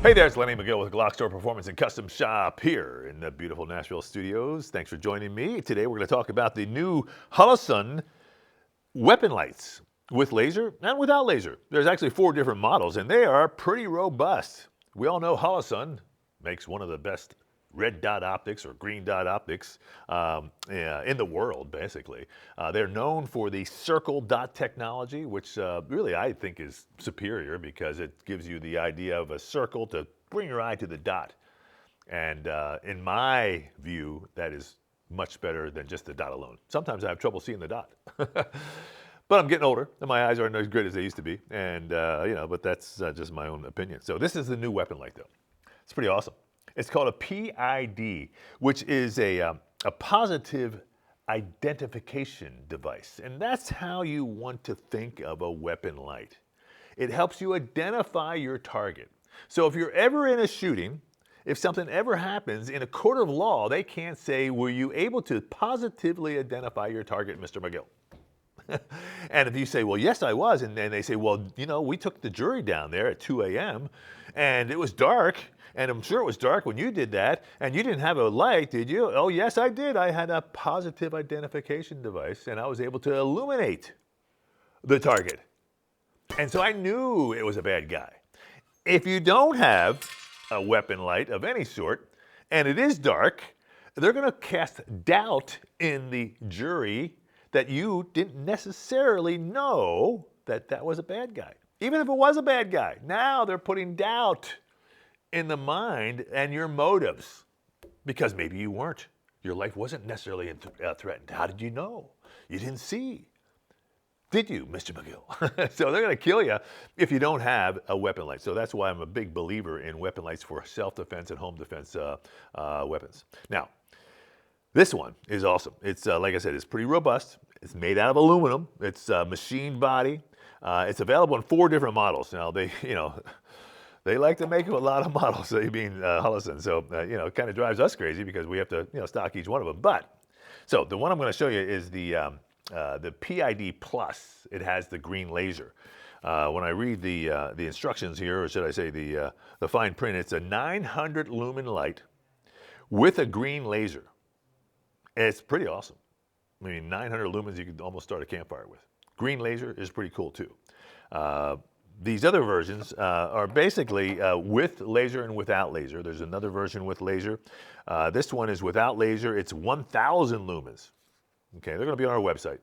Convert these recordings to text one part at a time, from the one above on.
Hey there, it's Lenny McGill with GlockStore Performance and Custom Shop here in the beautiful Nashville studios. Thanks for joining me. Today we're going to talk about the new Holosun weapon lights with laser and without laser. There's actually 4 different models and they are pretty robust. We all know Holosun makes one of the best red dot optics or green dot optics in the world, basically. They're known for the circle dot technology, which really I think is superior because it gives you the idea of a circle to bring your eye to the dot. And in my view, that is much better than just the dot alone. Sometimes I have trouble seeing the dot. But I'm getting older, and my eyes aren't as good as they used to be. And, but that's just my own opinion. So this is the new weapon light, though. It's pretty awesome. It's called a PID, which is a positive identification device. And that's how you want to think of a weapon light. It helps you identify your target. So if you're ever in a shooting, if something ever happens, in a court of law, they can't say, were you able to positively identify your target, Mr. McGill? And if you say, well, yes, I was, and then they say, well, we took the jury down there at 2 a.m. and it was dark, and I'm sure it was dark when you did that, and you didn't have a light, did you? Oh, yes, I did. I had a positive identification device, and I was able to illuminate the target. And so I knew it was a bad guy. If you don't have a weapon light of any sort, and it is dark, they're going to cast doubt in the jury that you didn't necessarily know that that was a bad guy. Even if it was a bad guy, now they're putting doubt in the mind and your motives because maybe you weren't. Your life wasn't necessarily threatened. How did you know? You didn't see. Did you, Mr. McGill? So they're going to kill you if you don't have a weapon light. So that's why I'm a big believer in weapon lights for self-defense and home defense weapons. Now, this one is awesome. It's like I said, it's pretty robust. It's made out of aluminum. It's machined body. It's available in 4 different models. Now they like to make a lot of models. They being Holosun, so it kind of drives us crazy because we have to stock each one of them. But so the one I'm going to show you is the PID Plus. It has the green laser. When I read the instructions here, or should I say the fine print, it's a 900 lumen light with a green laser. It's pretty awesome. I mean, 900 lumens you could almost start a campfire with. Green laser is pretty cool too. These other versions are basically with laser and without laser. There's another version with laser. This one is without laser. It's 1,000 lumens. Okay, they're going to be on our website.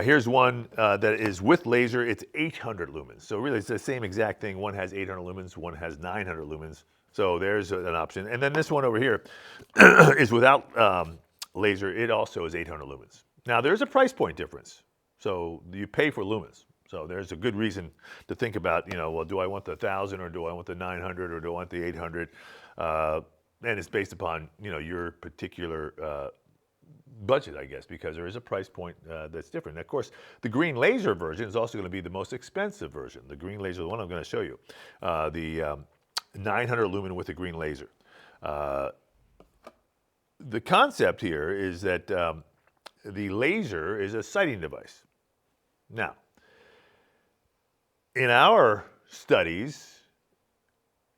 Here's one that is with laser. It's 800 lumens. So really, it's the same exact thing. One has 800 lumens. One has 900 lumens. So there's an option. And then this one over here is without laser. It also is 800 lumens. Now, there's a price point difference. So you pay for lumens. So there's a good reason to think about, well, do I want the 1,000 or do I want the 900 or do I want the 800? And it's based upon, your particular budget, I guess, because there is a price point that's different. And of course, the green laser version is also going to be the most expensive version. The green laser, the one I'm going to show you, the 900 lumen with the green laser. The concept here is that the laser is a sighting device. Now, in our studies,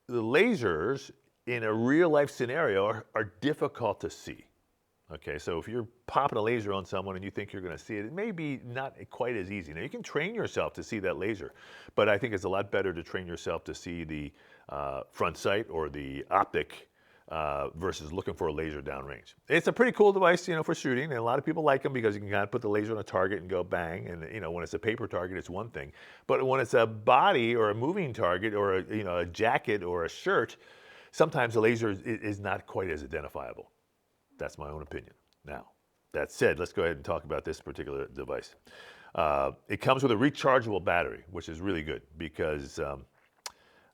the lasers in a real life scenario are difficult to see. Okay, so if you're popping a laser on someone and you think you're going to see it, it may be not quite as easy. Now, you can train yourself to see that laser, but I think it's a lot better to train yourself to see the front sight or the optic versus looking for a laser downrange. It's a pretty cool device, for shooting, and a lot of people like them because you can kind of put the laser on a target and go bang. And when it's a paper target, it's one thing, but when it's a body or a moving target or a jacket or a shirt, sometimes the laser is not quite as identifiable. That's my own opinion. Now, that said, let's go ahead and talk about this particular device. It comes with a rechargeable battery, which is really good because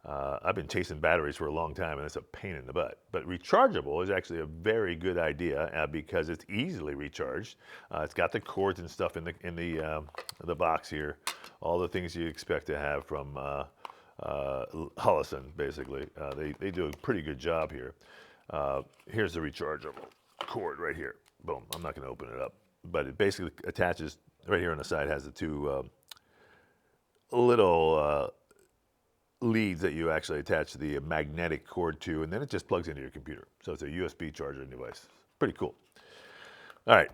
I've been chasing batteries for a long time and it's a pain in the butt. But rechargeable is actually a very good idea because it's easily recharged. It's got the cords and stuff in the box here, all the things you expect to have from Holosun, basically. They do a pretty good job here. Here's the rechargeable cord right here. Boom. I'm not going to open it up, but it basically attaches right here on the side. Has the 2 little leads that you actually attach the magnetic cord to, and then it just plugs into your computer. So it's a USB charging device. Pretty cool. All right.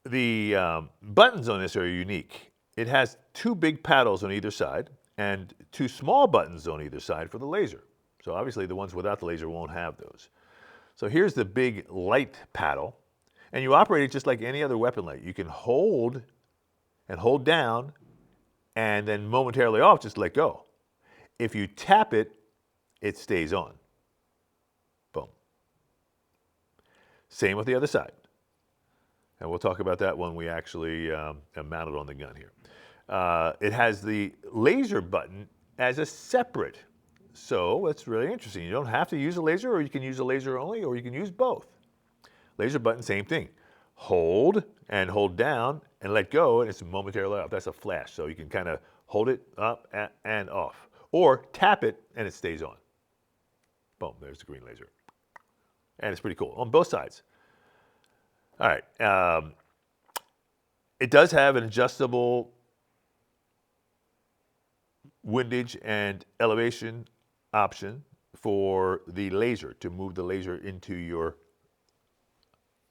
The buttons on this are unique. It has two big paddles on either side and two small buttons on either side for the laser. So obviously the ones without the laser won't have those. So here's the big light paddle, and you operate it just like any other weapon light. You can hold and hold down and then momentarily off, just let go. If you tap it, it stays on. Boom. Same with the other side. And we'll talk about that when we actually mount it on the gun here. It has the laser button as a separate. So that's really interesting. You don't have to use a laser, or you can use a laser only, or you can use both. Laser button, same thing. Hold and hold down and let go, and it's momentarily off. That's a flash. So you can kind of hold it up and off. Or tap it and it stays on. Boom, there's the green laser. And it's pretty cool on both sides. All right. It does have an adjustable windage and elevation option for the laser, to move the laser into your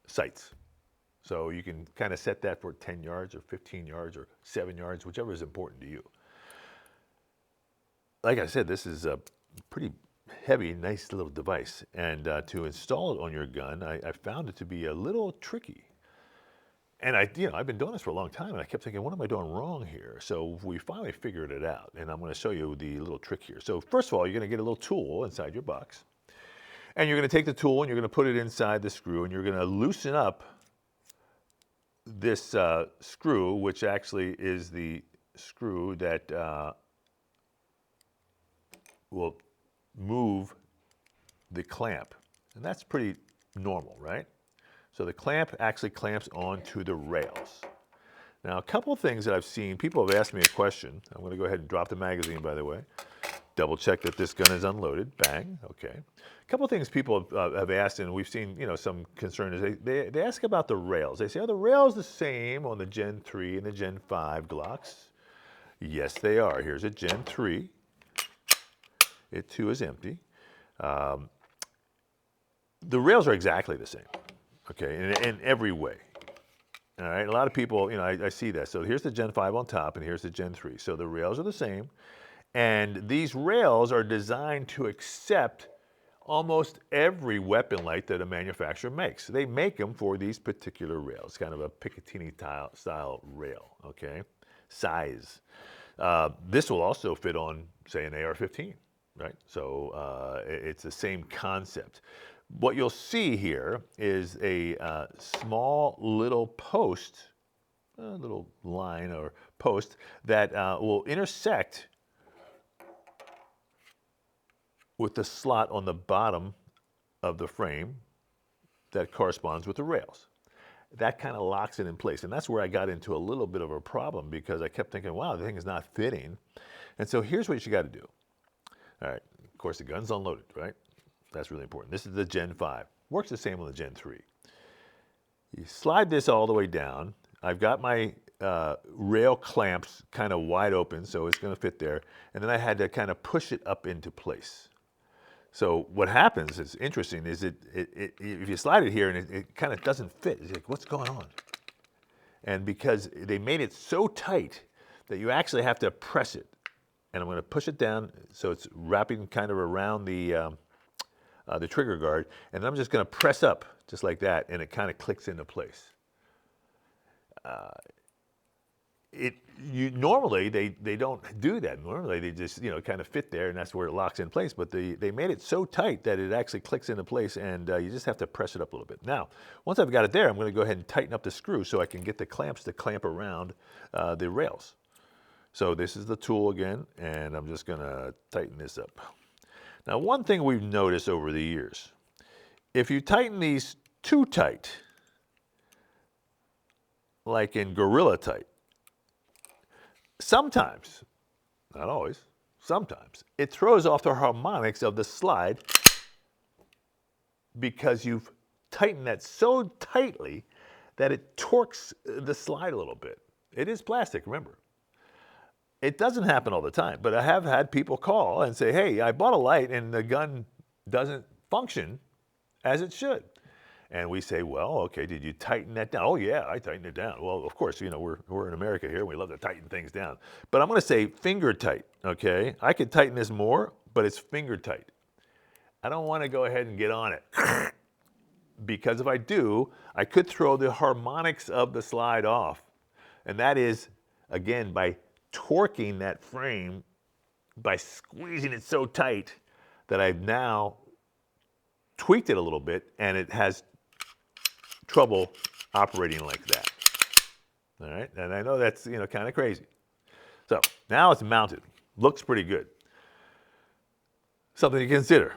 sights. So you can kind of set that for 10 yards or 15 yards or 7 yards, whichever is important to you. Like I said, this is a pretty heavy, nice little device. And to install it on your gun, I found it to be a little tricky. And I've been doing this for a long time, and I kept thinking, what am I doing wrong here? So we finally figured it out, and I'm going to show you the little trick here. So first of all, you're going to get a little tool inside your box, and you're going to take the tool and you're going to put it inside the screw, and you're going to loosen up this screw, which actually is the screw that will move the clamp. And that's pretty normal, right? So the clamp actually clamps onto the rails. Now, a couple of things that I've seen, people have asked me a question. I'm going to go ahead and drop the magazine, by the way. Double check that this gun is unloaded. Bang. Okay. A couple of things people have asked, and we've seen, some concern is they ask about the rails. They say, are the rails the same on the Gen 3 and the Gen 5 Glocks? Yes, they are. Here's a Gen 3. It too is empty. The rails are exactly the same. Okay, in every way. All right, a lot of people, I see that. So here's the Gen 5 on top, and here's the Gen 3. So the rails are the same, and these rails are designed to accept almost every weapon light that a manufacturer makes. They make them for these particular rails, kind of a Picatinny style rail, okay, size. This will also fit on, say, an AR-15, right? So it's the same concept. What you'll see here is a small little post, a little line or post that will intersect with the slot on the bottom of the frame that corresponds with the rails. That kind of locks it in place. And that's where I got into a little bit of a problem, because I kept thinking, wow, the thing is not fitting. And so here's what you got to do. All right, of course, the gun's unloaded, right? That's really important. This is the Gen 5. Works the same on the Gen 3. You slide this all the way down. I've got my rail clamps kind of wide open, so it's going to fit there. And then I had to kind of push it up into place. So what happens is interesting is if you slide it here and it kind of doesn't fit, it's like, what's going on? And because they made it so tight that you actually have to press it. And I'm going to push it down so it's wrapping kind of around the trigger guard, and I'm just going to press up just like that, and it kind of clicks into place. Normally they don't do that. Normally they just kind of fit there, and that's where it locks in place. But they made it so tight that it actually clicks into place, and you just have to press it up a little bit. Now, once I've got it there, I'm going to go ahead and tighten up the screw so I can get the clamps to clamp around the rails. So this is the tool again, and I'm just going to tighten this up. Now, one thing we've noticed over the years, if you tighten these too tight, like in Gorilla Tight, sometimes, not always, sometimes, it throws off the harmonics of the slide because you've tightened that so tightly that it torques the slide a little bit. It is plastic, remember. It doesn't happen all the time, but I have had people call and say, hey, I bought a light and the gun doesn't function as it should. And we say, well, okay, did you tighten that down? Oh, yeah, I tightened it down. Well, of course, we're in America here. We love to tighten things down. But I'm going to say finger tight, okay? I could tighten this more, but it's finger tight. I don't want to go ahead and get on it. Because if I do, I could throw the harmonics of the slide off. And that is, again, by torquing that frame, by squeezing it so tight that I've now tweaked it a little bit and it has trouble operating like that. All right, and I know that's kind of crazy. So now it's mounted, looks pretty good. Something to consider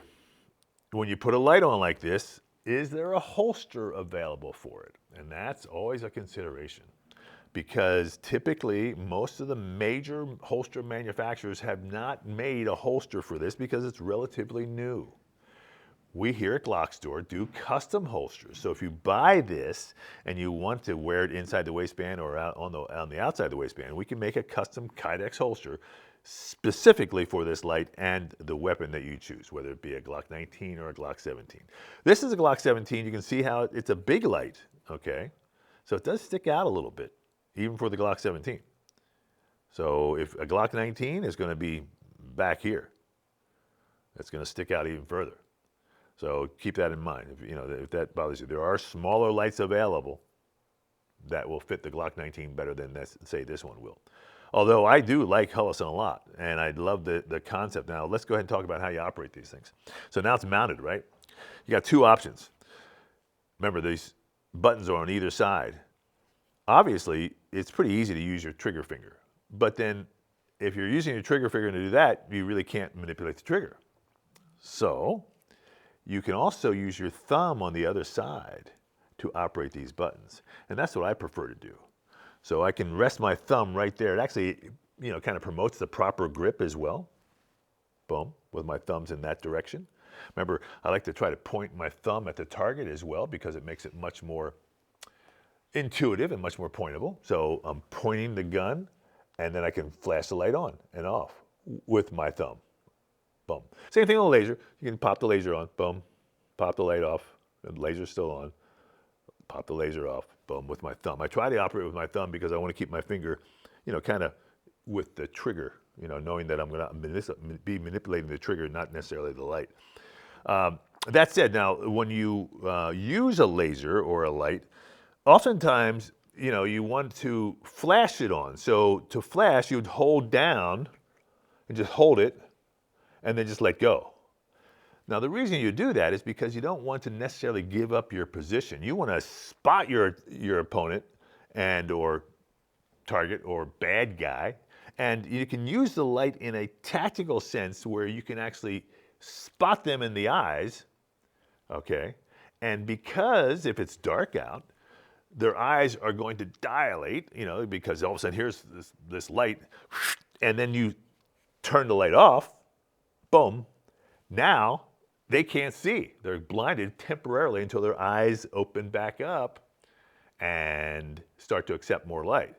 when you put a light on like this: is there a holster available for it? And that's always a consideration, because typically most of the major holster manufacturers have not made a holster for this because it's relatively new. We here at GlockStore do custom holsters. So if you buy this and you want to wear it inside the waistband or out on the outside of the waistband, we can make a custom Kydex holster specifically for this light and the weapon that you choose, whether it be a Glock 19 or a Glock 17. This is a Glock 17. You can see how it's a big light, okay? So it does stick out a little bit, even for the Glock 17. So if a Glock 19 is going to be back here, it's going to stick out even further. So keep that in mind. If that bothers you, there are smaller lights available that will fit the Glock 19 better than say this one will. Although I do like Holosun a lot, and I love the concept. Now let's go ahead and talk about how you operate these things. So now it's mounted, right? You got two options. Remember, these buttons are on either side. Obviously, it's pretty easy to use your trigger finger, but then if you're using your trigger finger to do that, you really can't manipulate the trigger. So you can also use your thumb on the other side to operate these buttons. And that's what I prefer to do. So I can rest my thumb right there. It actually, kind of promotes the proper grip as well. Boom, with my thumbs in that direction. Remember, I like to try to point my thumb at the target as well because it makes it much more intuitive and much more pointable. So I'm pointing the gun and then I can flash the light on and off with my thumb. Boom. Same thing on the laser. You can pop the laser on, boom, pop the light off, the laser's still on, pop the laser off, boom, with my thumb. I try to operate with my thumb because I want to keep my finger, kind of with the trigger, knowing that I'm going to be manipulating the trigger, not necessarily the light. That said, now, when you use a laser or a light, oftentimes, you want to flash it on. So to flash, you'd hold down and just hold it, and then just let go. Now, the reason you do that is because you don't want to necessarily give up your position. You want to spot your opponent and or target or bad guy, and you can use the light in a tactical sense where you can actually spot them in the eyes, okay? And because if it's dark out, their eyes are going to dilate, because all of a sudden here's this light, and then you turn the light off, boom, now they can't see. They're blinded temporarily until their eyes open back up and start to accept more light.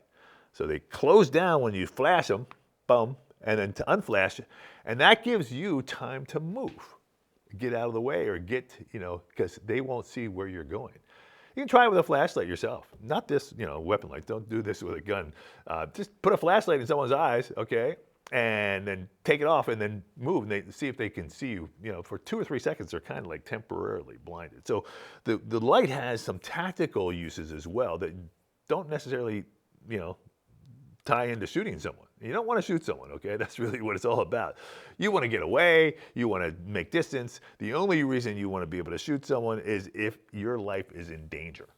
So they close down when you flash them, boom, and then to unflash, and that gives you time to move, get out of the way, or get, because they won't see where you're going. You can try it with a flashlight yourself. Not this, weapon light. Don't do this with a gun. Just put a flashlight in someone's eyes, okay? And then take it off and then move and they see if they can see you. For 2 or 3 seconds, they're kind of like temporarily blinded. So the light has some tactical uses as well that don't necessarily, tie into shooting someone. You don't want to shoot someone, okay? That's really what it's all about. You want to get away. You want to make distance. The only reason you want to be able to shoot someone is if your life is in danger.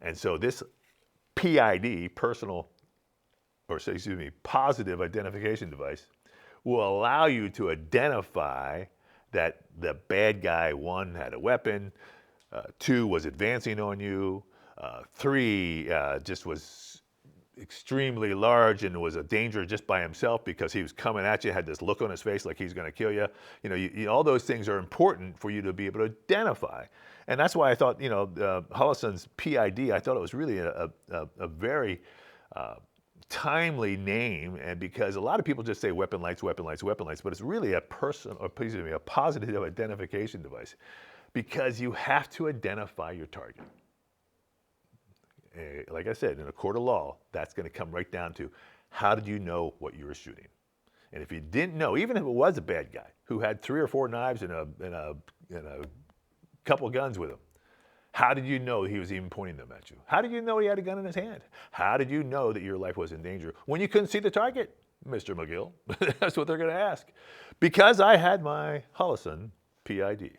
And so this PID, positive identification device, will allow you to identify that the bad guy, 1, had a weapon, 2, was advancing on you, 3, just was extremely large and was a danger just by himself because he was coming at you, had this look on his face like he's going to kill you. All those things are important for you to be able to identify. And that's why I thought, Holosun's PID, I thought it was really a very timely name, and because a lot of people just say weapon lights, weapon lights, weapon lights, but it's really a a positive identification device, because you have to identify your target. Like I said, in a court of law, that's going to come right down to how did you know what you were shooting? And if you didn't know, even if it was a bad guy who had 3 or 4 knives and a couple guns with him, how did you know he was even pointing them at you? How did you know he had a gun in his hand? How did you know that your life was in danger when you couldn't see the target, Mr. McGill? That's what they're going to ask. Because I had my Holosun PID,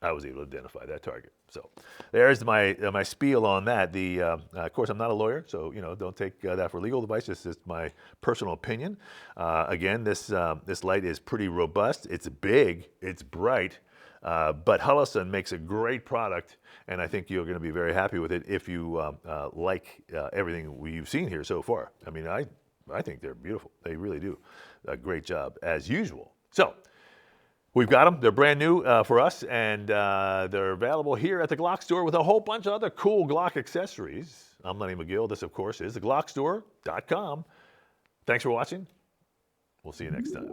I was able to identify that target. So there's my spiel on that. Of course, I'm not a lawyer, so don't take that for legal advice. This is my personal opinion. Again, this light is pretty robust. It's big. It's bright. But Holosun makes a great product, and I think you're going to be very happy with it if you like everything you've seen here so far. I mean, I think they're beautiful. They really do a great job as usual. So we've got them. They're brand new for us, and they're available here at the GlockStore with a whole bunch of other cool Glock accessories. I'm Lenny McGill. This, of course, is the GlockStore.com. Thanks for watching. We'll see you next time.